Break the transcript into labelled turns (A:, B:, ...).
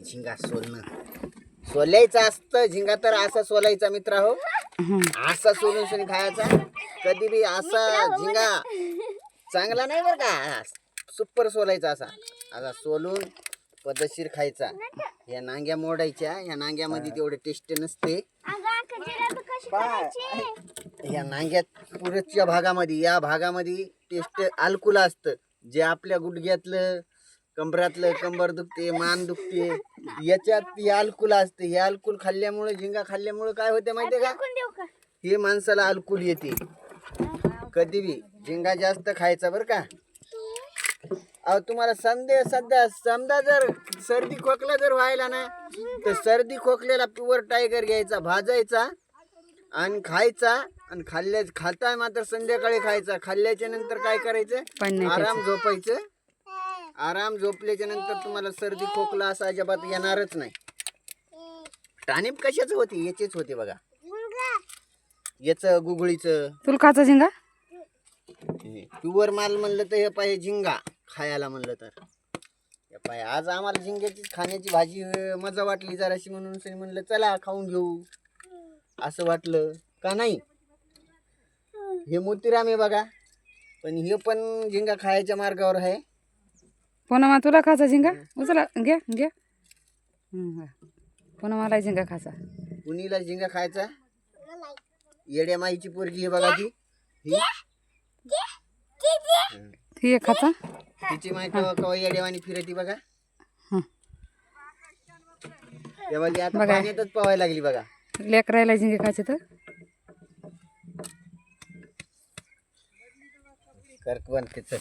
A: झिंगा सोलणं सोलायचं असतं. झिंगा तर असा सोलायचा मित्र हो, असा सोलून सोलून खायचा. कधी बी असा झिंगा चांगला नाही बरं का. सुपर सोलायचा असा असा सोलून पद्धतशीर खायचा. या नांग्या मोडायच्या. या नांग्यामध्ये तेवढे टेस्ट नसते. या नांग्यात पुढच्या भागामध्ये या भागामध्ये टेस्ट अल्कुला असतं. जे आपल्या गुडघ्यातलं कंबरातलं कंबर दुखते, मान दुखते, याच्यात हे अल्कुल असते. हे अल्कुल खाल्ल्यामुळे झिंगा खाल्ल्यामुळे काय होते माहितीये का, हे माणसाला अल्कुल येते. कधी बी झिंगा जास्त खायचा बरं का. अहो तुम्हाला समजा जर सर्दी खोकला जर व्हायला ना, तर सर्दी खोकल्याला प्युअर टायगर घ्यायचा, भाजायचा आणि खायचा. आणि खाताय मात्र संध्याकाळी खायचा. खाल्ल्याच्या नंतर काय करायचं, आराम झोपायचं. आराम झोपल्याच्या नंतर तुम्हाला सर्दी खोकला असा अजिबात येणारच नाही. टाणीप कशाच होती, याचीच होते बघा, याच गुगळीचं.
B: तुला खायचा झिंगा
A: प्युअर माल म्हणलं तर हे पाहिजे झिंगा खायला म्हणलं तर हे पाहिजे. आज आम्हाला झिंग्याची खाण्याची भाजी मजा वाटली जराशी, म्हणून म्हणलं चला खाऊन घेऊ असं वाटलं का नाही. हे मोतीराम आहे बघा, पण हे पण झिंगा खायच्या मार्गावर आहे.
B: पुन्हा तुला खायचा झिंगा उचला घ्या घ्या. पुन्हा मला झिंगा खायचा.
A: कुणीला झिंगा खायचा. येड्या माईची पोरगी हे बघा ती,
B: ही खायचा.
A: तिची माय कवा कवा येड्यावानी फिरती बघा. तेव्हा ती आता पाण्यातच पवायला लागली बघा.
B: लेकरायला झिंगे खायचे तर
A: कर्क बनते.